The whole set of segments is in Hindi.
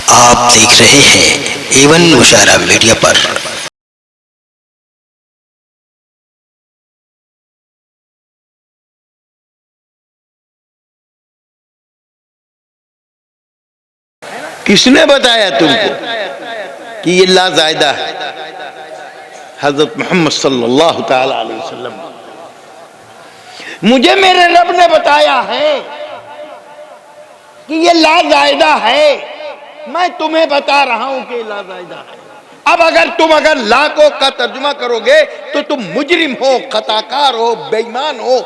आप देख रहे हैं एवन मुशायरा मीडिया पर। किसने बताया तुमको कि ये लाज़ायदा है? हजरत मोहम्मद सल्लल्लाहु ताला अलैहि वसल्लम। मुझे मेरे रब ने बताया है कि ये लाज़ायदा है, मैं तुम्हें बता रहा हूं कि लाज़ायदा है। अब अगर ला को का तर्जुमा करोगे तो तुम मुजरिम हो, खताकार हो, बेईमान हो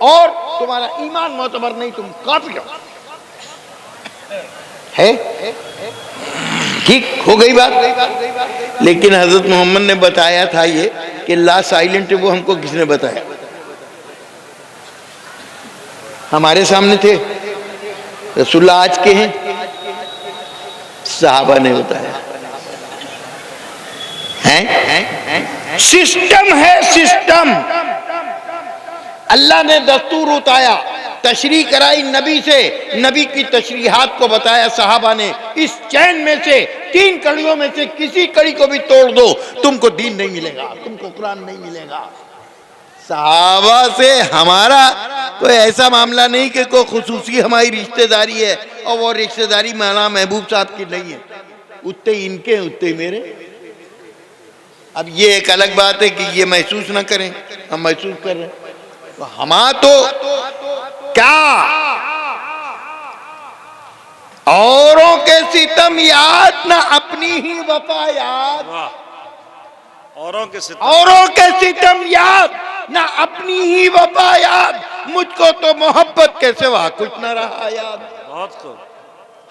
और तुम्हारा ईमान मोतबर नहीं, तुम काफिर हो। है ठीक हो गई बात। लेकिन हजरत मोहम्मद ने बताया था ये कि ला साइलेंट है, वो हमको किसने बताया? हमारे सामने थे, रसूलुल्लाह आज के हैं, सहाबा ने बताया है। सिस्टम है, सिस्टम। अल्लाह ने दस्तूर उतारा, तशरीह कराई नबी से, नबी की तशरीहात को बताया सहाबा ने। इस चैन में से 3 कड़ियों में से किसी कड़ी को भी तोड़ दो, तुमको दीन नहीं मिलेगा, तुमको कुरान नहीं मिलेगा। सहाबा से हमारा कोई ऐसा मामला नहीं कि कोई खुसूसी हमारी रिश्तेदारी है और वो रिश्तेदारी मौलाना महबूब साहब की नहीं है। उतने इनके उतने मेरे। अब ये एक अलग बात है कि ये महसूस ना करें, हम महसूस कर रहे हैं। तो हमारा तो क्या औरों के सितम याद ना अपनी ही वफा याद। औरों के सितम याद ना अपनी ही वफा याद। मुझको तो मोहब्बत के सिवा कुछ न रहा याद। बहुत खूब।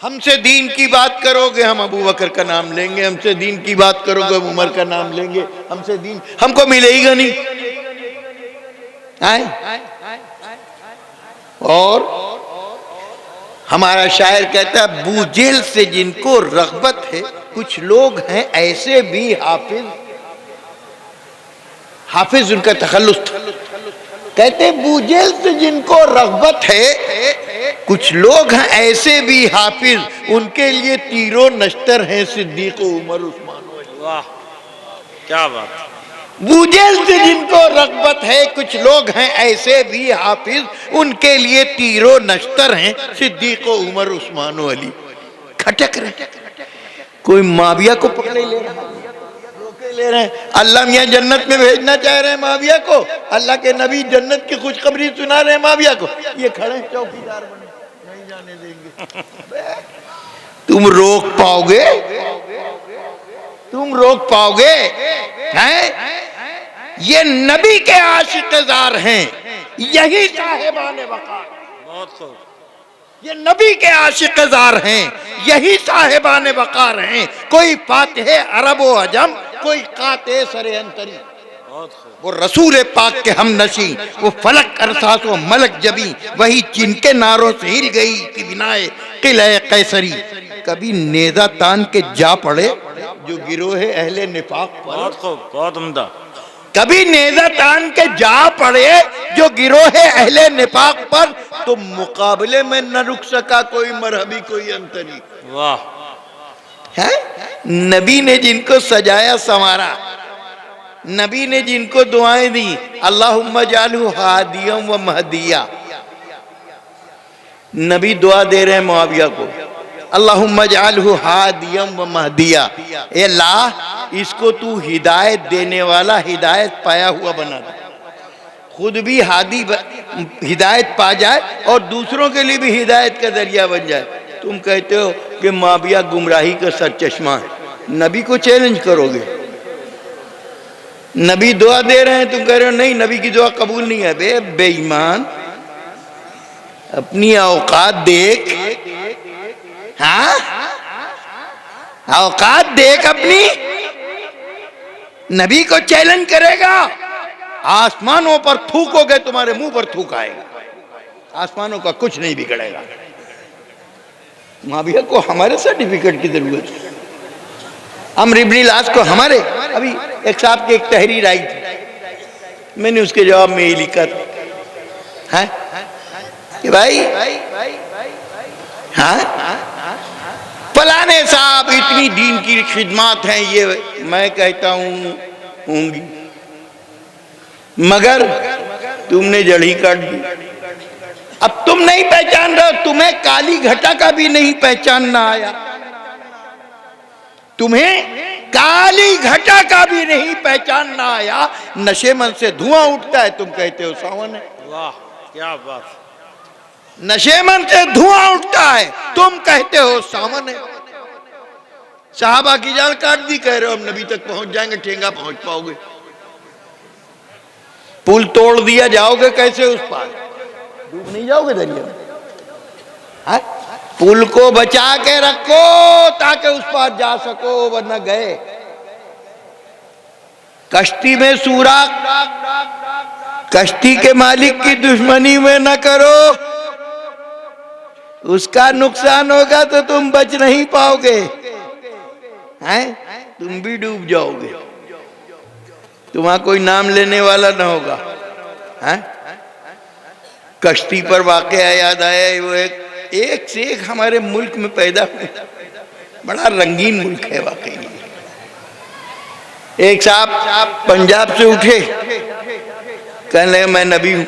हमसे दीन की बात करोगे हम अबू बकर का नाम लेंगे, हमसे दीन की बात करोगे हम उमर का नाम लेंगे। हमसे दीन हमको मिलेगा नहीं। आए? और हमारा शायर कहता है, बूजेल से जिनको रग़बत है, कुछ लोग हैं ऐसे भी हाफिज उनका तखल्लुस था। कहते बूजेल से जिनको रग़बत है, कुछ लोग हैं ऐसे भी हाफिज, उनके लिए तीरों नश्तर हैं सिद्दीक उमर उस्मान। वाह क्या बात। बूजेल से जिनको रग़बत है, कुछ लोग हैं ऐसे भी हाफिज, उनके लिए तीरों नश्तर हैं सिद्दीक उमर उस्मान अली। खटक रहे, कोई माविया को पकड़े ले रहा, रोके ले रहे हैं। अल्लाह मियां जन्नत में भेजना चाह रहे हैं माविया को, अल्लाह के नबी जन्नत की खुशखबरी सुना रहे हैं माविया को। ये खड़े चौकीदार बने, नहीं जाने देंगे। तुम रोक पाओगे? तुम रोक पाओगे? हैं? ये नबी के आशिक़-ए-ज़ार हैं, यही साहिबान वक़ार। बहुत खूब। ये नबी के आशिक़-ए-ज़ार हैं, यही साहिबान वक़ार हैं। कोई फातिह अरब व अजम, कोई काते सरे अंतरी। बहुत खूब। वो रसूल पाक के हम नशी, वो फलक अरसास व मलक जबी, वही जिनके नारों से हिल गई कि बिनाए किले कैसरी। कभी नेज़ा तान के जा पड़े जो गिरोह अहले निफाक पर। बहुत खूब, बहुत उम्दा। कभी नेज़ा तान के जा पड़े जो गिरोह अहले निफाक पर, तो मुकाबले में न रुक सका कोई मरहबी कोई अंतरी। वाह। है नबी ने जिनको सजाया संवारा, नबी ने जिनको दुआएं दी, अल्लाहुम्मा जालहु हादियम व महदिया। नबी दुआ दे रहे हैं मुआविया को, अल्लाहुम्मा जालहु हादियम व महदिया। ए अल्लाह, इसको तू हिदायत देने वाला, हिदायत पाया हुआ बना दे, खुद भी हादी हिदायत पा जाए और दूसरों के लिए भी हिदायत का जरिया बन जाए। तुम कहते हो कि माविया गुमराही का सर चश्मा है, नबी को चैलेंज करोगे। नबी दुआ दे रहे हैं, तुम कह रहे हो नहीं नबी की दुआ कबूल नहीं है। बे बेईमान, अपनी औकात देख। हाँ, औकात देख अपनी। नबी को चैलेंज करेगा, आसमानों पर थूकोगे तुम्हारे मुंह पर थूक आएगा, आसमानों का कुछ नहीं बिगड़ेगा। माविया को हमारे सर्टिफिकेट की जरूरत है, अम्र इब्न लास को हमारे। अभी एक साहब की एक तहरीर आई थी, मैंने उसके जवाब में ये लिखा था है कि भाई हाँ फलाने साहब इतनी दीन की खिदमत हैं, ये मैं कहता हूं होंगी, मगर तुमने जड़ी काट दी। अब तुम नहीं पहचान रहे हो, तुम्हें काली घटा का भी नहीं पहचानना आया, तुम्हें काली घटा का भी नहीं पहचानना आया। नशे मन से धुआं उठता है, तुम कहते हो सावन है। वाह क्या बात। नशे मन से धुआं उठता है, तुम कहते हो सावन है। साहबा की जान काट दी, कह रहे हो हम नबी तक पहुंच जाएंगे, ठेंगा पहुंच पाओगे। पुल तोड़ दिया, जाओगे कैसे उस पार? डूब नहीं जाओगे दरिया में? पुल को बचा के रखो ताकि उस पार जा सको, वरना गए। कश्ती में सुराख, कश्ती के मालिक की दुश्मनी में न करो, उसका नुकसान होगा तो तुम बच नहीं पाओगे, हैं? तुम भी डूब जाओगे, तुम्हारा कोई नाम लेने वाला न होगा, हैं? कश्ती पर वाकया याद आया, वो एक से एक हमारे मुल्क में पैदा हुए, बड़ा रंगीन मुल्क है वाकई। एक साहब पंजाब से उठे, कहने लगे मैं नबी हूं,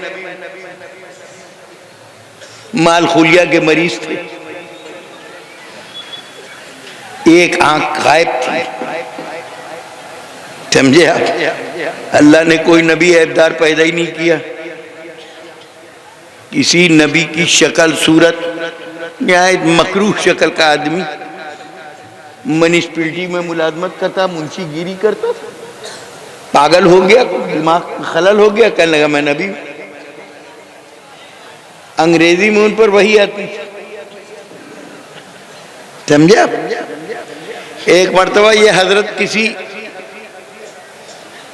मालखुलिया के मरीज थे, एक आंख गायब थी, समझे आप? अल्लाह ने कोई नबी ऐबदार पैदा ही नहीं किया, किसी नबी की शक्ल सूरत, निहायत मकरूह शक्ल का आदमी म्युनिसिपैलिटी में मुलाजमत करता, मुंशीगिरी करता, पागल हो गया, दिमाग खलल हो गया, कहने लगा मैं नबी हूं। अंग्रेजी में उन पर वही आती, समझे आप? एक मर्तबा ये हजरत किसी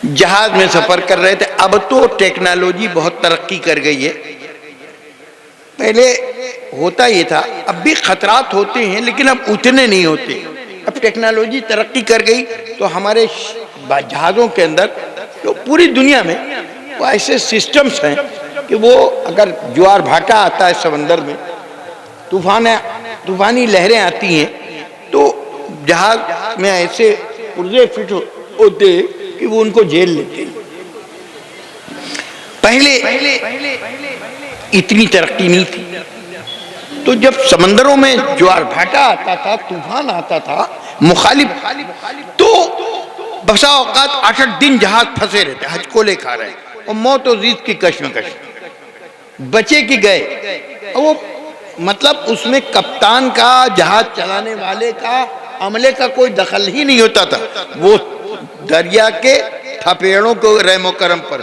जहाज में सफर कर रहे थे। अब तो टेक्नोलॉजी बहुत तरक्की कर गई है, पहले होता ये था, अब भी खतरात होते हैं लेकिन अब उतने नहीं होते। अब टेक्नोलॉजी तरक्की कर गई तो हमारे जहाज़ों के अंदर तो पूरी दुनिया में वो ऐसे सिस्टम्स हैं कि वो अगर ज्वार भाटा आता है समंदर में, तूफानी लहरें आती हैं, तो जहाज में ऐसे पुर्जे फिट होते कि वो उनको झेल लेते हैं। पहले इतनी तरक्की नहीं थी, तो जब समंदरों में ज्वार भाटा आता था, तूफान आता था मुखालिफ, तो बसा औकात 8-8 दिन जहाज फंसे रहते, हजकोले खा रहे और मौत और जीत की कश्मकश, बचे कि गए। वो मतलब उसमें कप्तान का, जहाज चलाने वाले का, अमले का कोई दखल ही नहीं होता था, वो दरिया के थपेड़ों को रहमो करम पर।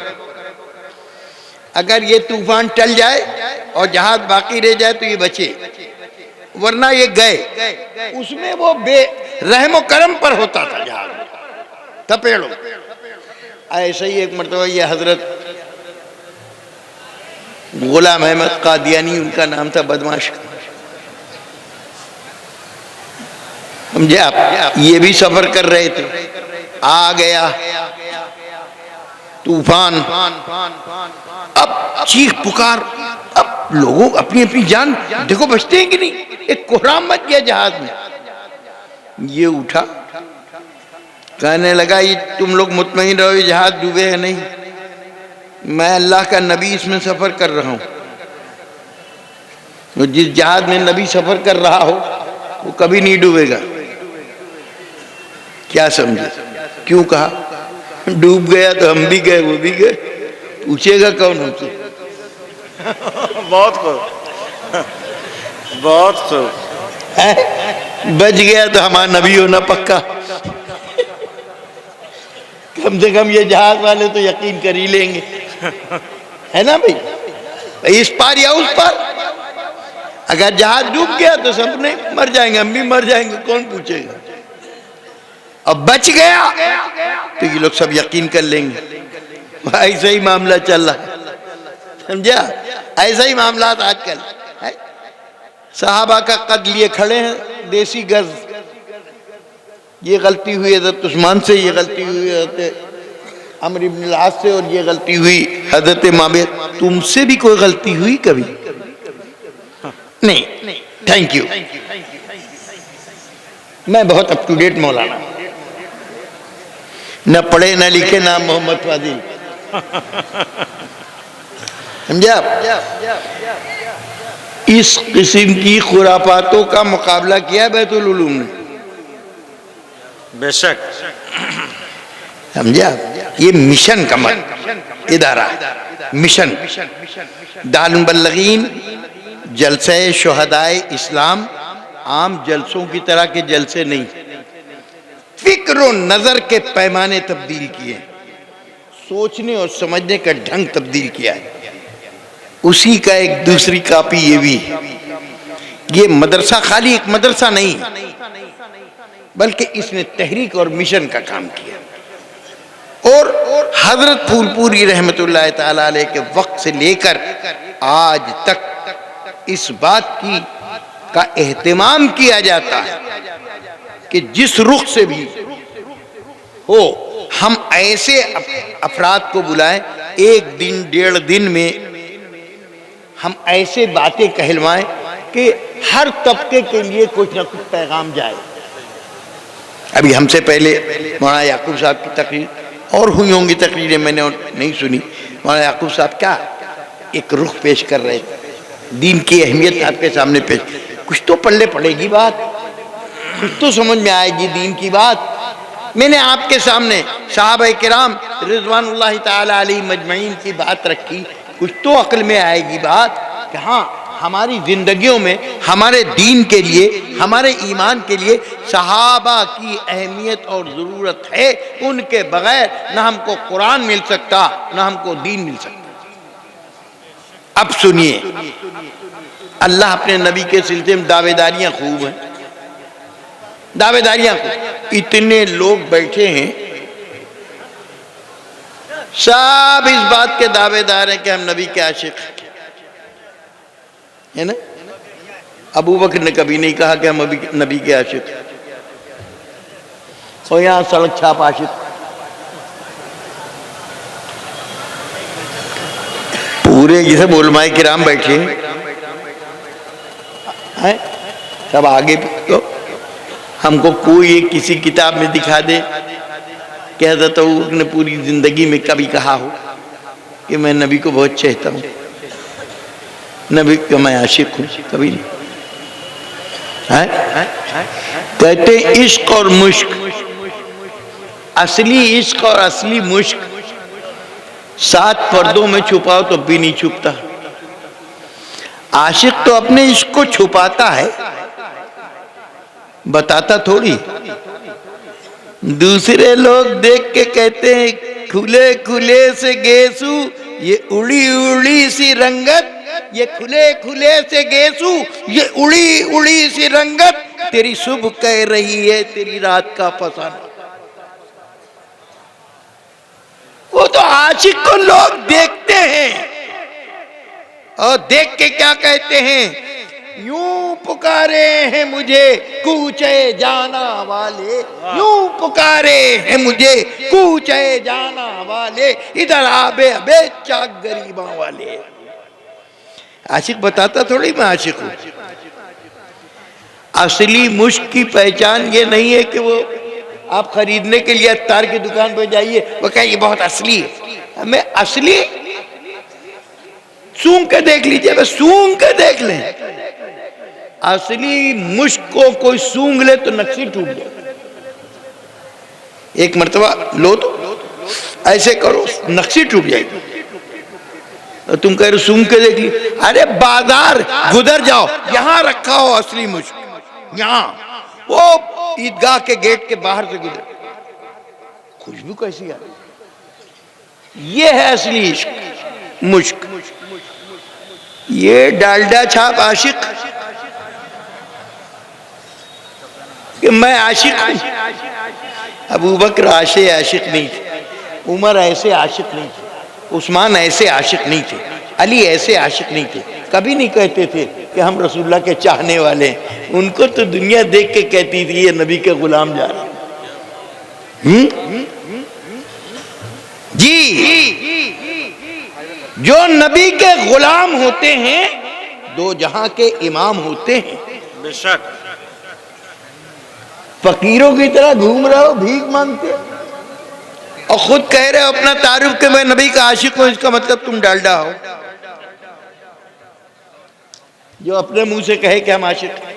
अगर ये तूफान टल जाए और जहाज बाकी रह जाए तो ये बचे, वरना ये गए। उसमें वो रहमो करम पर होता था जहाज, थपेड़ों। ऐसे ही एक मर्तबा ये हजरत गुलाम अहमद कादियानी उनका नाम था, बदमाश, समझे आप? ये भी सफर कर रहे थे, आ गया तूफान, अब चीख पुकार, अब लोगों अपनी अपनी जान देखो बचते हैं कि नहीं, एक कोहराम मच गया जहाज में। ये उठा, कहने लगा ये तुम लोग मुतमईन रहो, ये जहाज डूबे है नहीं, मैं अल्लाह का नबी इसमें सफर कर रहा हूं। तो जिस जहाज में नबी सफर कर रहा हो वो कभी नहीं डूबेगा। क्या समझे? क्यों कहा? डूब गया तो हम भी गए, वो भी गए, पूछेगा कौन हमसे? बहुत खूब, बहुत खूब। बच गया तो हमारा नबी होना पक्का। कम से कम ये जहाज वाले तो यकीन कर ही लेंगे, है ना भाई? इस पार या उस पार, अगर जहाज डूब गया तो सब नहीं मर जाएंगे, हम भी मर जाएंगे, कौन पूछेगा? अब बच गया तो ये लोग सब यकीन कर लेंगे। ऐसा ही मामला चल रहा है, समझा? ऐसा ही मामला आजकल है। सहाबा का कद लिए खड़े हैं देसी गज, ये गलती हुई हज़रत उस्मान से, ये गलती हुई हज़रत अमर इब्न अल-आस से, और ये गलती हुई हज़रत माबिद। तुमसे भी कोई गलती हुई कभी? नहीं। Thank you. मैं बहुत अप टू डेट मौलाना, न पढ़े न लिखे नाम मोहम्मद फाजिल, समझे आप? इस किस्म की खुरापातों का मुकाबला किया बैतुल उलूम ने, बेशक। समझे आप? ये मिशन का इदारा, मिशन दारुल मुबल्लिगीन जलसे शुहदाए इस्लाम आम जलसों की तरह के जलसे नहीं, फिक्र और नजर के पैमाने तब्दील किए, सोचने और समझने का ढंग तब्दील किया है। उसी का एक दूसरी कॉपी ये भी है। ये मदरसा खाली एक मदरसा नहीं, बल्कि इसने तहरीक और मिशन का काम किया। और हजरत फूलपुरी रहमतुल्लाह ताला अलैह के वक्त से लेकर आज तक इस बात की का एहतमाम किया जाता है कि जिस रुख से भी हो हम ऐसे अफराद को बुलाएं, एक दिन डेढ़ दिन में हम ऐसे बातें कहलवाएं कि हर तबके के लिए कुछ ना कुछ पैगाम जाए। अभी हमसे पहले मौलाना याकूब साहब की तकरीर और हुई होंगी तकरीरें, मैंने नहीं सुनी। मौलाना याकूब साहब क्या एक रुख पेश कर रहे थे, दीन की अहमियत आपके सामने पेश, कुछ तो पल्ले पड़ेगी बात, कुछ तो समझ में आएगी दीन की बात। मैंने आपके सामने सहाबा किराम रिज़वानुल्लाह ताला अलैहिम मजमईन की बात रखी, कुछ तो अक्ल में आएगी बात कि हाँ हमारी जिंदगियों में हमारे दीन के लिए, हमारे ईमान के लिए सहाबा की अहमियत और ज़रूरत है। उनके बगैर न हमको कुरान मिल सकता, न हमको दीन मिल सकता। अब सुनिए, अल्लाह अपने नबी के सिलसिले में दावेदारियां खूब हैं, दावेदारियां खूब। इतने लोग बैठे हैं, सब इस बात के दावेदार हैं कि हम नबी के आशिक है ना। अबू बकर ने कभी नहीं कहा कि हम अभी नबी के आशिक, और यहां सड़क छाप आशिक। पूरे जैसे उलमाए किराम बैठे हैं, सब आगे तो हमको कोई एक किसी किताब में दिखा दे कि हज़रत अबू बकर ने पूरी जिंदगी में कभी कहा हो कि मैं नबी को बहुत चाहता हूँ, नबी का मैं आशिक हूँ, कभी नहीं है। कहते इश्क और मुश्क, असली इश्क और असली मुश्क 7 पर्दों में छुपाओ तो भी नहीं छुपता। आशिक तो अपने इश्क को छुपाता है, बताता थोड़ी। दूसरे लोग देख के कहते हैं खुले खुले से गेसू, ये उड़ी उड़ी सी रंगत, ये खुले खुले से गेसू, ये उड़ी उड़ी सी रंगत, तेरी सुबह कह रही है तेरी रात का फसाना। वो तो आशिक को लोग देखते हैं और देख के क्या कहते हैं, यूं पुकारे हैं मुझे कूचे जाना वाले, यूं पुकारे हैं मुझे कूचे जाना वाले, इधर आबे अबे चाक गरीबा वाले। आशिक बताता थोड़ी मैं आशिक हूं। असली मुश्क की पहचान ये नहीं है कि वो आप खरीदने के लिए अत्तार की दुकान पर जाइए, वो कहे ये बहुत असली है। हमें असली सूंघ के देख लीजिए, बस सूंघ के देख लें। असली मुश्क को कोई सूंघ ले तो नक्शी टूट जाए। एक मर्तबा लो तो ऐसे करो, नक्शी टूट जाएगी। तो तुम कह रहे सूंघ के देख ली, अरे बाजार गुजर जाओ, यहां रखा हो असली मुश्क, यहां वो ईदगाह के गेट के बाहर से गुजर, खुशबू कैसी आ रही। ये है असली इश्क मुश्क। ये डालडा छाप आशिक कि मैं आशिक हूं। अबू बकर ऐसे आशिक नहीं थे, उमर ऐसे आशिक नहीं थे, उस्मान ऐसे आशिक नहीं थे, अली ऐसे आशिक नहीं थे। कभी नहीं कहते थे कि हम रसूलुल्लाह के चाहने वाले हैं। उनको तो दुनिया देख के कहती थी ये नबी के गुलाम जा रहे। जी, जो नबी के गुलाम होते हैं दो जहां के इमाम होते हैं। बेशक। फकीरों की तरह घूम रहे हो भीख मांगते और खुद कह रहे हो अपना तारुफ के मैं नबी का आशिक हूं, इसका मतलब तुम डालडा हो। जो अपने मुंह से कहे कि हम आशिक हैं।